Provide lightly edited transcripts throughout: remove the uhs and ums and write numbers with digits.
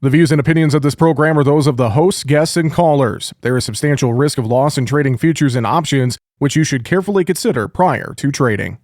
The views and opinions of this program are those of the hosts, guests, and callers. There is substantial risk of loss in trading futures and options, which you should carefully consider prior to trading.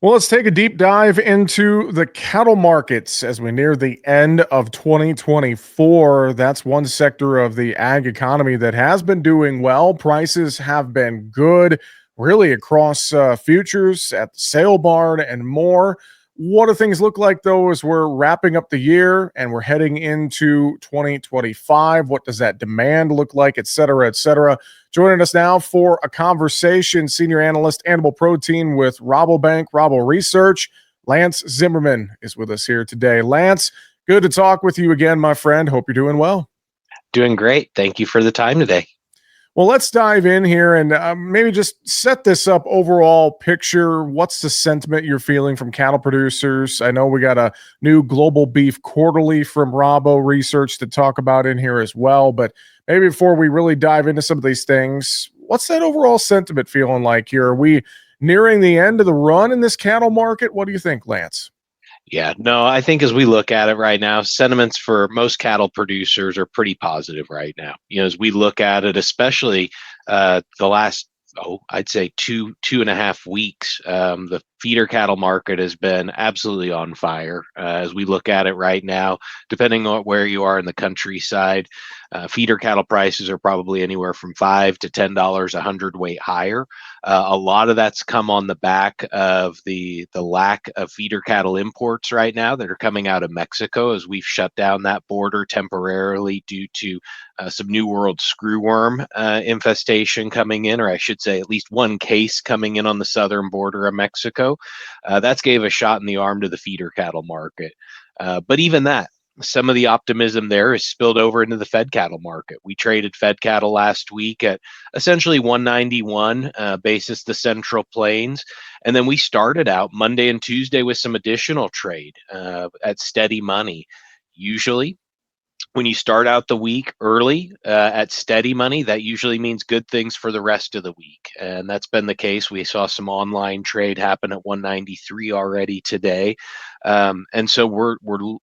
Well, let's take a deep dive into the cattle markets as we near the end of 2024. That's one sector of the ag economy that has been doing well. Prices have been good, really across futures at the sale barn and more. What do things look like, though, as we're wrapping up the year and we're heading into 2025? What does that demand look like, et cetera, et cetera? Joining us now for a conversation, senior analyst, animal protein with Rabobank, Rabo Research. Lance Zimmerman is with us here today. Lance, good to talk with you again, my friend. Hope you're doing well. Doing great. Thank you for the time today. Well, let's dive in here and maybe just set this up overall picture. What's the sentiment you're feeling from cattle producers? I know we got a new Global Beef Quarterly from Rabo Research to talk about in here as well. But maybe before we really dive into some of these things, what's that overall sentiment feeling like here? Are we nearing the end of the run in this cattle market? What do you think, Lance? Yeah, no, I think as we look at it right now, sentiments for most cattle producers are pretty positive right now. As we look at it, especially the last, I'd say two and a half weeks, the feeder cattle market has been absolutely on fire. As we look at it right now, depending on where you are in the countryside, feeder cattle prices are probably anywhere from $5 to $10 a hundredweight higher. A lot of that's come on the back of the lack of feeder cattle imports right now that are coming out of Mexico, as we've shut down that border temporarily due to some New World screwworm infestation coming in, or I should say at least one case coming in on the southern border of Mexico. That's gave a shot in the arm to the feeder cattle market. But even that, some of the optimism there is spilled over into the fed cattle market. We traded fed cattle last week at essentially 191 basis the Central Plains. And then we started out Monday and Tuesday with some additional trade at steady money. Usually, when you start out the week early at steady money, that usually means good things for the rest of the week. And that's been the case. We saw some online trade happen at 193 already today. And so we're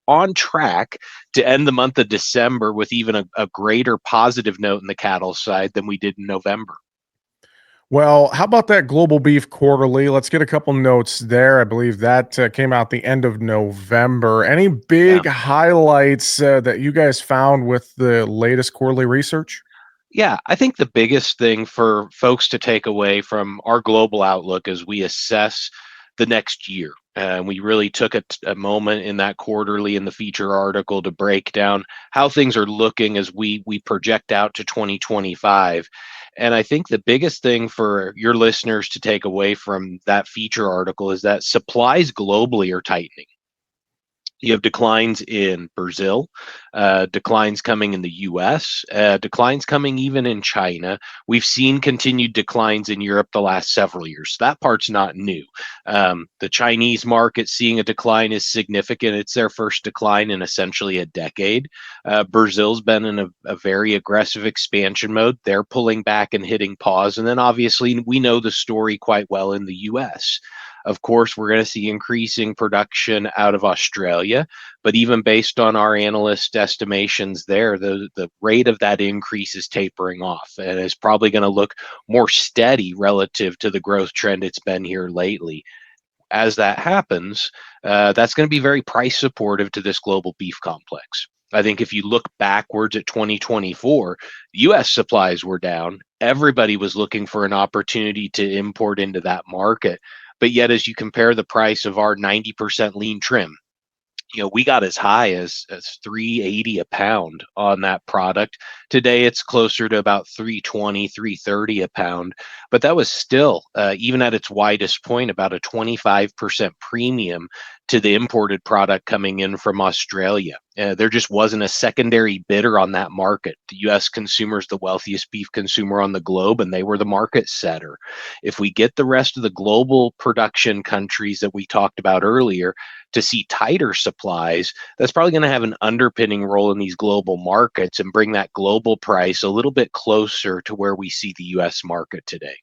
on track to end the month of December with even a greater positive note in the cattle side than we did in November. Well, how about that Global Beef Quarterly? Let's get a couple notes there. I believe that came out the end of November. Any Yeah. big highlights that you guys found with the latest quarterly research? Yeah, I think the biggest thing for folks to take away from our global outlook as we assess the next year. And we really took a moment in that quarterly in the feature article to break down how things are looking as we project out to 2025. And I think the biggest thing for your listeners to take away from that feature article is that supplies globally are tightening. You have declines in Brazil, declines coming in the US, declines coming even in China. We've seen continued declines in Europe the last several years. That part's not new. The Chinese market seeing a decline is significant. It's their first decline in essentially a decade. Brazil's been in a very aggressive expansion mode. They're pulling back and hitting pause. And then obviously we know the story quite well in the US. Of course, we're going to see increasing production out of Australia, but even based on our analyst estimations there, the rate of that increase is tapering off and is probably going to look more steady relative to the growth trend it's been here lately. As that happens, that's going to be very price supportive to this global beef complex. I think if you look backwards at 2024, U.S. supplies were down. Everybody was looking for an opportunity to import into that market. But yet, as you compare the price of our 90% lean trim, we got as high as $380 a pound on that product. Today, it's closer to about $320, $330 a pound. But that was still, even at its widest point, about a 25% premium to the imported product coming in from Australia. There just wasn't a secondary bidder on that market. The U.S. consumer is the wealthiest beef consumer on the globe, and they were the market setter. If we get the rest of the global production countries that we talked about earlier to see tighter supplies, that's probably going to have an underpinning role in these global markets and bring that global price a little bit closer to where we see the U.S. market today.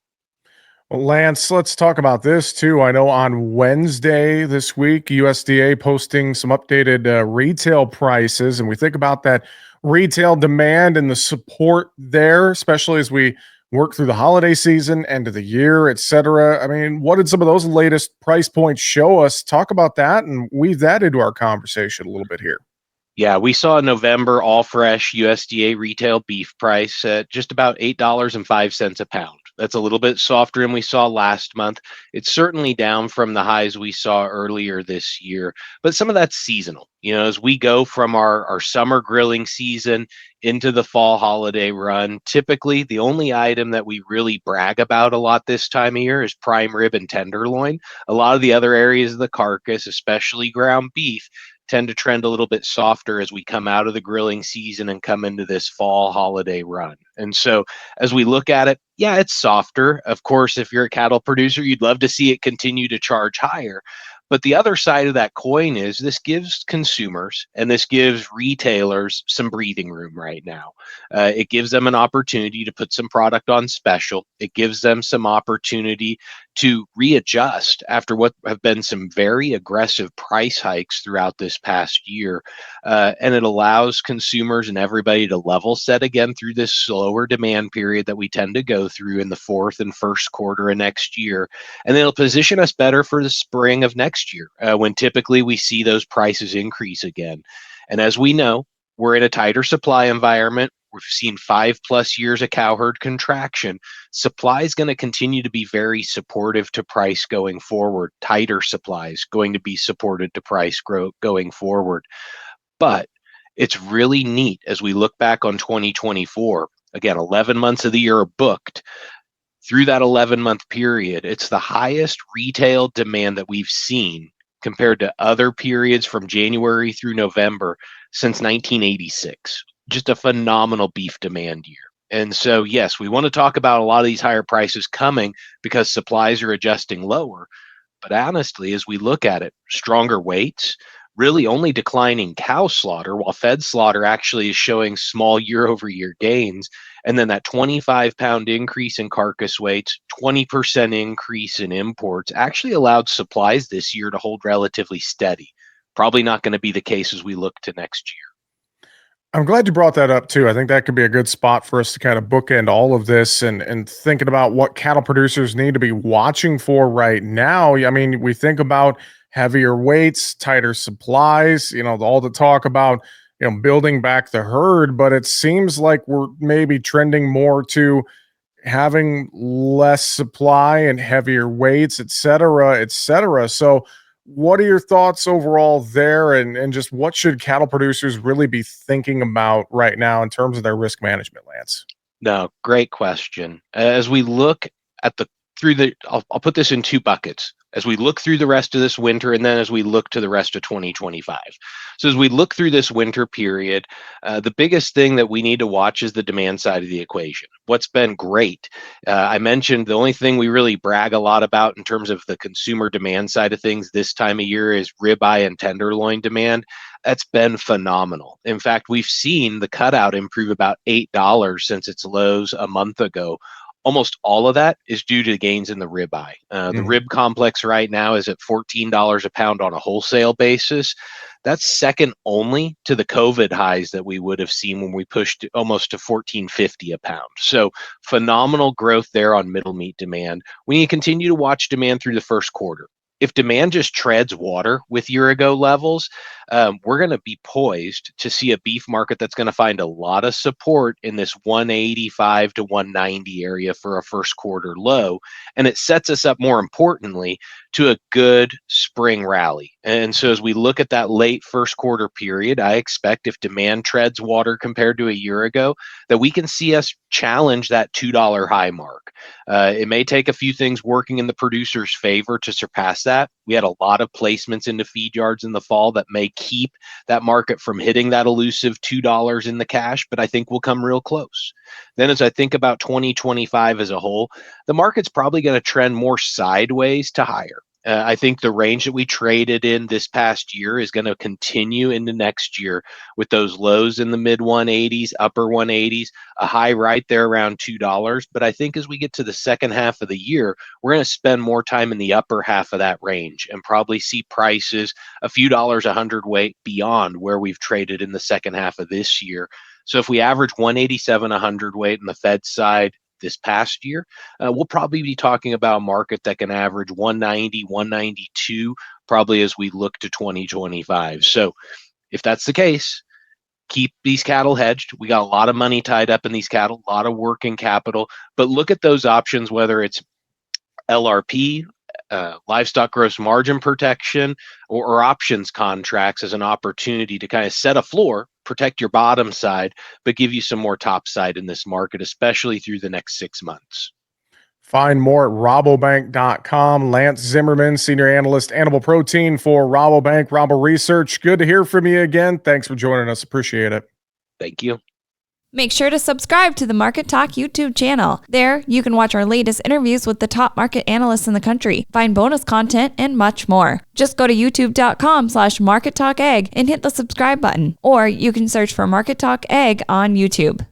Well, Lance, let's talk about this too. I know on Wednesday this week, USDA posting some updated retail prices, and we think about that retail demand and the support there, especially as we work through the holiday season, end of the year, et cetera. I mean, what did some of those latest price points show us? Talk about that and weave that into our conversation a little bit here. Yeah, we saw November all fresh USDA retail beef price at just about $8.05 a pound. That's a little bit softer than we saw last month. It's certainly down from the highs we saw earlier this year, but some of that's seasonal. As we go from our summer grilling season into the fall holiday run, typically the only item that we really brag about a lot this time of year is prime rib and tenderloin. A lot of the other areas of the carcass, especially ground beef, tend to trend a little bit softer as we come out of the grilling season and come into this fall holiday run. And so as we look at it, yeah, it's softer. Of course, if you're a cattle producer, you'd love to see it continue to charge higher. But the other side of that coin is this gives consumers and this gives retailers some breathing room right now. It gives them an opportunity to put some product on special. It gives them some opportunity to readjust after what have been some very aggressive price hikes throughout this past year. And it allows consumers and everybody to level set again through this slower demand period that we tend to go through in the fourth and first quarter of next year. And it'll position us better for the spring of next year when typically we see those prices increase again. And as we know, we're in a tighter supply environment. We've seen 5+ years of cow herd contraction. Supply is going to continue to be very supportive to price going forward. Tighter supply is going to be supported to price going forward. But it's really neat as we look back on 2024. Again, 11 months of the year are booked. Through that 11-month period, it's the highest retail demand that we've seen compared to other periods from January through November since 1986. Just a phenomenal beef demand year. And so, yes, we want to talk about a lot of these higher prices coming because supplies are adjusting lower. But honestly, as we look at it, stronger weights, really only declining cow slaughter, while fed slaughter actually is showing small year-over-year gains. And then that 25-pound increase in carcass weights, 20% increase in imports actually allowed supplies this year to hold relatively steady. Probably not going to be the case as we look to next year. I'm glad you brought that up too. I think that could be a good spot for us to kind of bookend all of this and thinking about what cattle producers need to be watching for right now. I mean, we think about heavier weights, tighter supplies, all the talk about, building back the herd, but it seems like we're maybe trending more to having less supply and heavier weights, et cetera, et cetera. So, what are your thoughts overall there? And just what should cattle producers really be thinking about right now in terms of their risk management, Lance? No, great question. As we look at I'll put this in two buckets. As we look through the rest of this winter, and then as we look to the rest of 2025. So as we look through this winter period, the biggest thing that we need to watch is the demand side of the equation. What's been great, I mentioned the only thing we really brag a lot about in terms of the consumer demand side of things this time of year is ribeye and tenderloin demand. That's been phenomenal. In fact, we've seen the cutout improve about $8 since its lows a month ago. Almost all of that is due to gains in the ribeye. The rib complex right now is at $14 a pound on a wholesale basis. That's second only to the COVID highs that we would have seen when we pushed almost to $14.50 a pound. So phenomenal growth there on middle meat demand. We need to continue to watch demand through the first quarter. If demand just treads water with year ago levels, we're going to be poised to see a beef market that's going to find a lot of support in this 185 to 190 area for a first quarter low. And it sets us up, more importantly, to a good spring rally. And so as we look at that late first quarter period, I expect if demand treads water compared to a year ago, that we can see us challenge that $2 high mark. It may take a few things working in the producer's favor to surpass that. We had a lot of placements into feed yards in the fall that may keep that market from hitting that elusive $2 in the cash, but I think we'll come real close. Then as I think about 2025 as a whole, the market's probably going to trend more sideways to higher. I think the range that we traded in this past year is going to continue into next year with those lows in the mid 180s, upper 180s, a high right there around $2. But I think as we get to the second half of the year, we're going to spend more time in the upper half of that range and probably see prices a few dollars a hundredweight beyond where we've traded in the second half of this year. So if we average 187 a hundredweight on the Fed side this past year, we'll probably be talking about a market that can average 190, 192, probably as we look to 2025. So if that's the case, keep these cattle hedged. We got a lot of money tied up in these cattle, a lot of working capital, but look at those options, whether it's LRP, livestock gross margin protection, or options contracts as an opportunity to kind of set a floor, protect your bottom side, but give you some more top side in this market, especially through the next 6 months. Find more at Rabobank.com. Lance Zimmerman, Senior Analyst, Animal Protein for Rabobank, Rabo Research. Good to hear from you again. Thanks for joining us. Appreciate it. Thank you. Make sure to subscribe to the Market Talk YouTube channel. There, you can watch our latest interviews with the top market analysts in the country, find bonus content, and much more. Just go to youtube.com/markettalkag and hit the subscribe button, or you can search for Market Talk Ag on YouTube.